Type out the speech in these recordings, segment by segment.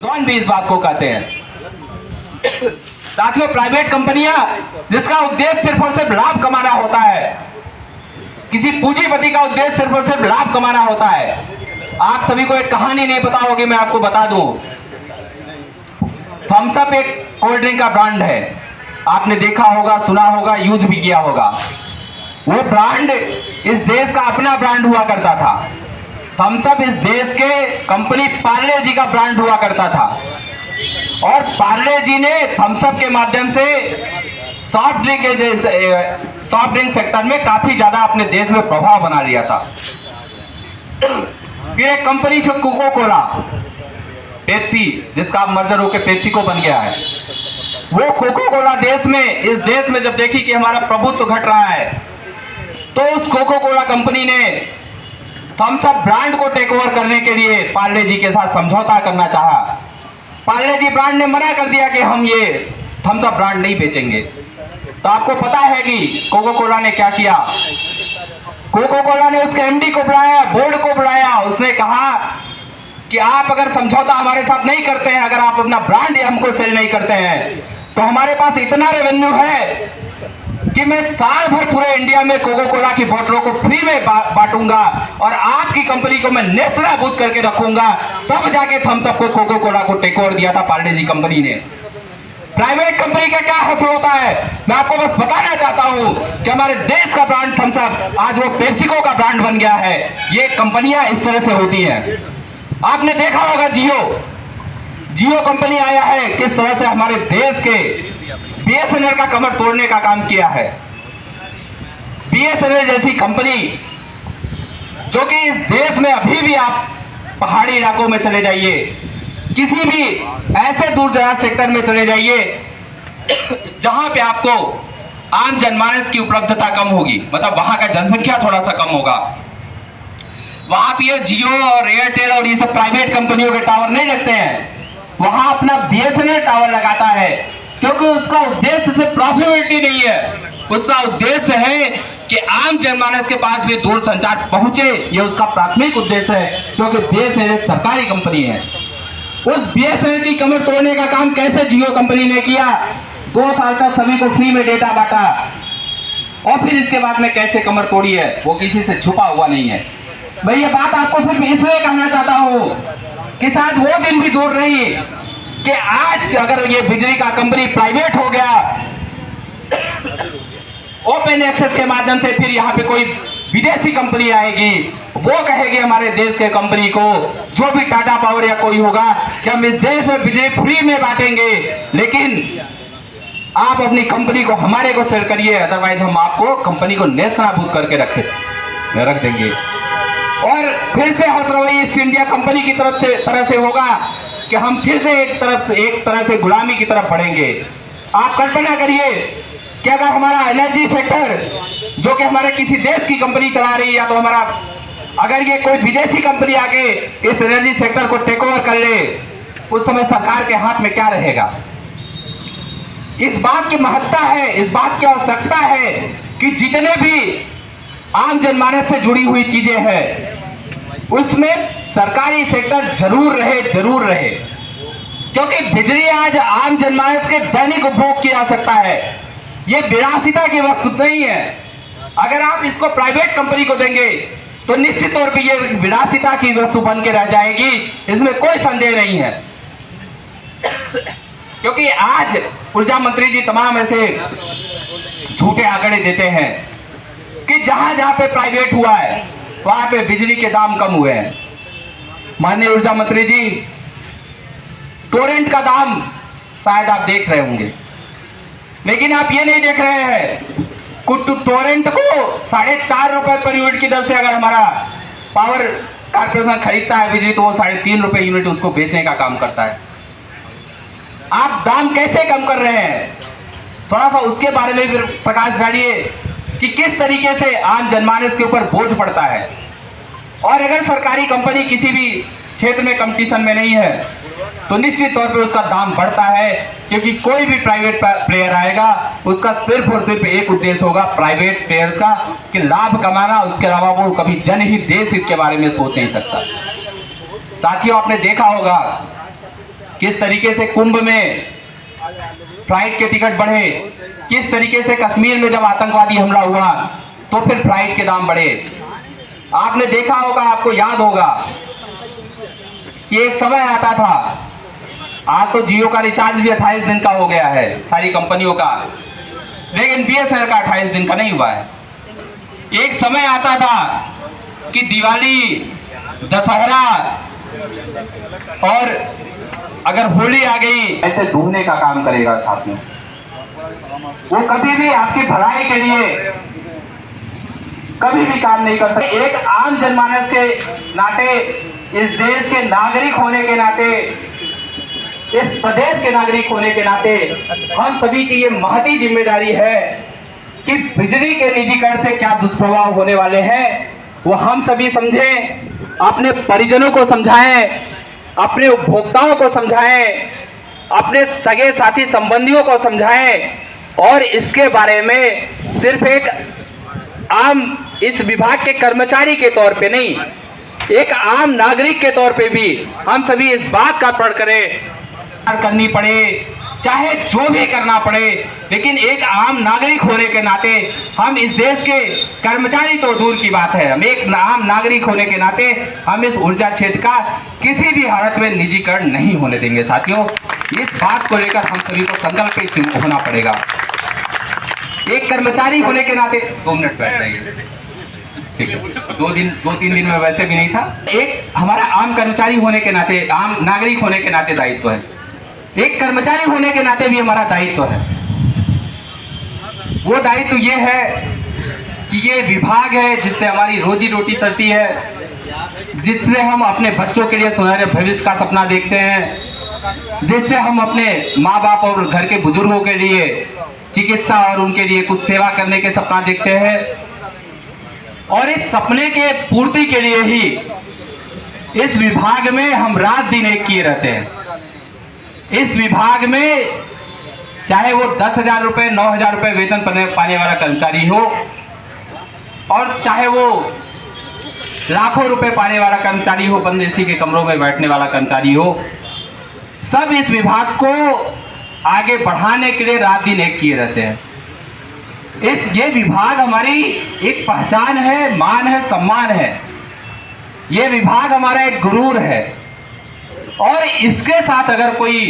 कौन भी इस बात को कहते हैं। साथियों, प्राइवेट कंपनियां जिसका उद्देश्य सिर्फ और सिर्फ लाभ कमाना होता है, किसी पूंजीपति का उद्देश्य सिर्फ और सिर्फ लाभ कमाना होता है। आप सभी को एक कहानी नहीं पता होगी, मैं आपको बता दूं। थम्स अप एक कोल्ड ड्रिंक का ब्रांड है, आपने देखा होगा, सुना होगा, यूज भी किया होगा। वो ब्रांड इस देश का अपना ब्रांड हुआ करता था। थम्स अप इस देश के कंपनी पार्ले जी का ब्रांड हुआ करता था, और पार्ले जी ने थम्स अप के माध्यम से सॉफ्ट ड्रिंक सेक्टर में काफी ज्यादा अपने देश में प्रभाव बना लिया था। फिर एक कंपनी थी कोको कोला, पेप्सी, जिसका मर्जर होकर पेप्सी को बन गया है। वो कोको कोला इस देश में जब देखी कि हमारा प्रभुत्व घट रहा है, तो उस कोको कोला कंपनी ने थम्स अप ब्रांड को टेक ओवर करने के लिए पार्ले जी के साथ समझौता करना चाहा। पार्ले जी ब्रांड ने मना कर दिया कि हम ये थम्स अप ब्रांड नहीं बेचेंगे। तो आपको पता है कि कोको कोला ने क्या किया। कोको कोला ने उसके एमडी को बुलाया, बोर्ड को बुलाया। उसने कहा कि आप अगर समझौता हमारे साथ नहीं करते हैं, अगर आप अपना ब्रांड हमको सेल नहीं करते हैं, तो हमारे पास इतना रेवेन्यू है कि मैं साल भर पूरे इंडिया में कोको कोला की बोतलों को फ्री में बांटूंगा, और आपकी कंपनी को मैं नेस्तनाबूद करके रखूंगा। तब जाके थम्स अप को कोको कोला को टेक ओवर दिया था पार्ले जी कंपनी ने। प्राइवेट कंपनी का क्या हासिल होता है, मैं आपको बस बताना चाहता हूं कि हमारे देश का ब्रांड थम्स अप आज वो पेप्सिको का ब्रांड बन गया है। ये कंपनियां इस तरह से होती हैं। आपने देखा होगा जियो कंपनी आया है, किस तरह से हमारे देश के बीएसएनएल का कमर तोड़ने का काम किया है। बीएसएनएल जैसी कंपनी, जो कि इस देश में अभी भी आप पहाड़ी इलाकों में चले जाइए, किसी भी ऐसे दूर दराज सेक्टर में चले जाइए जहां पे आपको आम जनमानस की उपलब्धता कम होगी, मतलब वहां का जनसंख्या थोड़ा सा कम होगा, वहां पे ये जियो और एयरटेल और ये सब प्राइवेट कंपनियों के टावर नहीं लगते हैं। वहां अपना बीएसएनएल टावर लगाता है, क्योंकि उसका उद्देश्य सिर्फ प्रॉफिटेबिलिटी नहीं है, उसका उद्देश्य है कि आम जनमानस के पास भी दूर संचार पहुंचे। ये उसका प्राथमिक उद्देश्य है, क्योंकि बीएसएनएल एक सरकारी कंपनी है। उस बीएसएनएल की कमर तोड़ने का काम कैसे जियो कंपनी ने किया? 2 साल तक सभी को फ्री में डेटा बांटा, और फिर इसके बाद में कैसे कमर तोड़ी है, वो किसी से छुपा हुआ नहीं है। मैं ये बात आपको सिर्फ इसलिए कहना चाहता हूं कि शायद वो दिन भी दूर नहीं कि आज अगर ये बिजली का कंपनी प्राइवेट हो गया, ओपन एक्सेस के माध्यम से, फिर यहाँ पे कोई विदेशी कंपनी आएगी, वो कहेगी हमारे देश के कंपनी को, जो भी टाटा पावर या कोई होगा, कि हम इस देश में बिजली फ्री में बांटेंगे, लेकिन आप अपनी कंपनी को हमारे को सेल करिए, अदरवाइज हम आपको कंपनी को नेस्तनाबूद करके रख देंगे। और फिर से हौस रवैया ईस्ट इंडिया कंपनी की तरह से होगा कि हम फिर से एक तरह से गुलामी की तरफ बढ़ेंगे। आप कल्पना करिए कि अगर हमारा एनर्जी सेक्टर, जो कि हमारे किसी देश की कंपनी चला रही है, या तो अगर ये कोई विदेशी कंपनी आके इस एनर्जी सेक्टर को टेक ओवर कर ले, उस समय सरकार के हाथ में क्या रहेगा? इस बात की महत्ता है, इस बात की आवश्यकता है कि जितने भी आम जनमानस से जुड़ी हुई चीजें हैं, उसमें सरकारी सेक्टर जरूर रहे, क्योंकि बिजली आज आम जनमानस के दैनिक उपभोग किया जा सकता है। ये विलासिता की वस्तु नहीं है। अगर आप इसको प्राइवेट कंपनी को देंगे तो निश्चित तौर पे ये विलासिता की वस्तु बन के रह जाएगी, इसमें कोई संदेह नहीं है। क्योंकि आज ऊर्जा मंत्री जी तमाम ऐसे झूठे आंकड़े देते हैं कि जहां पे प्राइवेट हुआ है, वहां पे बिजली के दाम कम हुए हैं। माननीय ऊर्जा मंत्री जी, टोरेंट का दाम शायद आप देख रहे होंगे, लेकिन आप ये नहीं देख रहे हैं टोरेंट को 4.5 रुपए पर यूनिट की दर से अगर हमारा पावर कारपोरेशन खरीदता है बिजली, तो वो 3.5 रुपए यूनिट उसको बेचने का काम करता है। आप दाम कैसे कम कर रहे हैं? थोड़ा सा उसके बारे में भी प्रकाश डालिए कि किस तरीके से आम जनमानस के ऊपर बोझ पड़ता है। और अगर सरकारी कंपनी किसी भी क्षेत्र में कंपटीशन में नहीं है, तो निश्चित तौर पे उसका दाम बढ़ता है, क्योंकि कोई भी प्राइवेट प्लेयर आएगा, उसका सिर्फ और सिर्फ एक उद्देश्य होगा प्राइवेट प्लेयर्स का, कि लाभ कमाना। उसके अलावा वो कभी जनहित देश हित के बारे में सोच नहीं सकता। साथियों, आपने देखा होगा किस तरीके से कुंभ में फ्लाइट के टिकट बढ़े, किस तरीके से कश्मीर में जब आतंकवादी हमला हुआ तो फिर फ्लाइट के दाम बढ़े। आपने देखा होगा, आपको याद होगा कि एक समय आता था, आज तो जियो का रिचार्ज भी 28 दिन का हो गया है सारी कंपनियों का, लेकिन बीएसएनएल का 28 दिन का नहीं हुआ है। एक समय आता था कि दिवाली, दशहरा और अगर होली आ गई ऐसे ढूंढने का काम करेगा साथियों। वो कभी भी आपकी भलाई के लिए कभी भी काम नहीं कर सकते। एक आम जनमानस के नाते, इस देश के नागरिक होने के नाते, इस प्रदेश के नागरिक होने के नाते हम सभी की ये महती जिम्मेदारी है कि बिजली के निजीकरण से क्या दुष्प्रभाव होने वाले हैं वो हम सभी समझें, अपने परिजनों को समझाएं, अपने उपभोक्ताओं को समझाएं, अपने सगे साथी संबंधियों को समझाएं और इसके बारे में सिर्फ एक आम इस विभाग के कर्मचारी के तौर पे नहीं, एक आम नागरिक के तौर पे भी हम सभी इस बात का प्रण करें, करनी पड़े चाहे जो भी करना पड़े, लेकिन एक आम नागरिक होने के नाते हम इस देश के कर्मचारी तो दूर की बात है, हम एक आम नागरिक होने के नाते हम इस ऊर्जा क्षेत्र का किसी भी हालत में निजीकरण नहीं होने देंगे। साथियों, इस बात को लेकर हम सभी को संकल्पित होना पड़ेगा। एक कर्मचारी होने के नाते 2 मिनट बैठ जाइए, ठीक है, 2-3 दिन में वैसे भी नहीं था। एक हमारा आम कर्मचारी होने के नाते, आम नागरिक होने के नाते दायित्व है, एक कर्मचारी होने के नाते भी हमारा दायित्व है। वो दायित्व ये है कि ये विभाग है जिससे हमारी रोजी रोटी चलती है, जिससे हम अपने बच्चों के लिए सुनहरे भविष्य का सपना देखते हैं, जिससे हम अपने माँ बाप और घर के बुजुर्गों के लिए चिकित्सा और उनके लिए कुछ सेवा करने के सपना देखते हैं। और इस सपने के पूर्ति के लिए ही इस विभाग में हम रात दिन एक किए रहते हैं। इस विभाग में चाहे वो 10,000 रुपये, 9,000 रुपये वेतन पाने वाला कर्मचारी हो और चाहे वो लाखों रुपए पाने वाला कर्मचारी हो, बंद एसी के कमरों में बैठने वाला कर्मचारी हो, सब इस विभाग को आगे बढ़ाने के लिए रात दिन एक किए रहते हैं। ये विभाग हमारी एक पहचान है, मान है, सम्मान है। ये विभाग हमारा एक गुरूर है और इसके साथ अगर कोई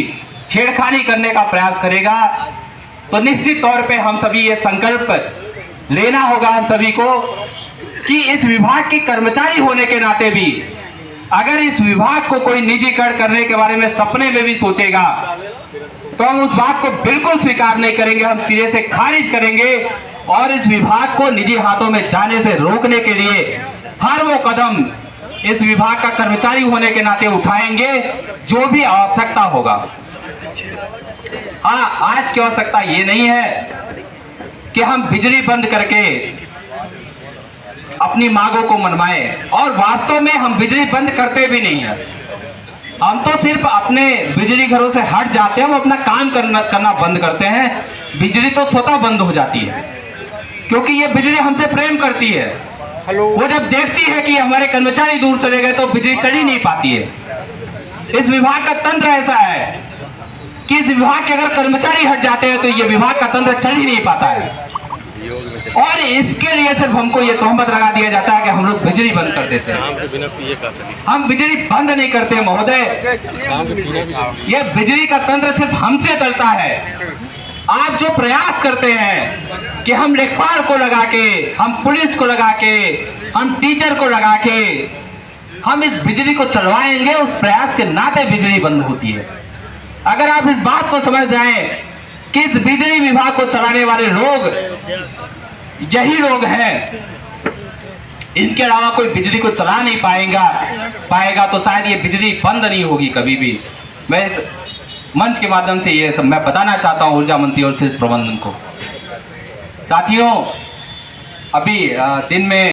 छेड़खानी करने का प्रयास करेगा तो निश्चित तौर पे हम सभी ये संकल्प लेना होगा हम सभी को कि इस विभाग के कर्मचारी होने के नाते भी अगर इस विभाग को कोई निजीकरण करने के बारे में सपने में भी सोचेगा तो हम उस बात को बिल्कुल स्वीकार नहीं करेंगे, हम सिरे से खारिज करेंगे और इस विभाग को निजी हाथों में जाने से रोकने के लिए हर वो कदम इस विभाग का कर्मचारी होने के नाते उठाएंगे जो भी आवश्यकता होगा। हाँ, आज की आवश्यकता ये नहीं है कि हम बिजली बंद करके अपनी मांगों को मनवाएं और वास्तव में हम बिजली बंद करते भी नहीं है। हम तो सिर्फ अपने बिजली घरों से हट जाते हैं, हम अपना काम करना बंद करते हैं। बिजली तो स्वतः बंद हो जाती है क्योंकि ये बिजली हमसे प्रेम करती है। वो जब देखती है कि हमारे कर्मचारी दूर चले गए तो बिजली चढ़ ही नहीं पाती है। इस विभाग का तंत्र ऐसा है कि इस विभाग के अगर कर्मचारी हट जाते हैं तो ये विभाग का तंत्र चल ही नहीं पाता है और इसके लिए सिर्फ हमको ये तोहमत लगा दिया जाता है कि हम लोग बिजली बंद कर देते हैं। हम बिजली बंद नहीं करते महोदय, ये बिजली का तंत्र सिर्फ हमसे चलता है। आप जो प्रयास करते हैं कि हम लेखपाल को लगा के, हम पुलिस को लगा के, हम टीचर को लगा के हम इस बिजली को चलवाएंगे, उस प्रयास के नाते बिजली बंद होती है। अगर आप इस बात को समझ जाएं कि इस बिजली विभाग को चलाने वाले लोग यही लोग हैं, इनके अलावा कोई बिजली को चला नहीं पाएगा तो शायद ये बिजली बंद नहीं होगी कभी भी। मैं इस मंच के माध्यम से ये सब मैं बताना चाहता हूँ ऊर्जा मंत्री और शीर्ष प्रबंधन को। साथियों, अभी दिन में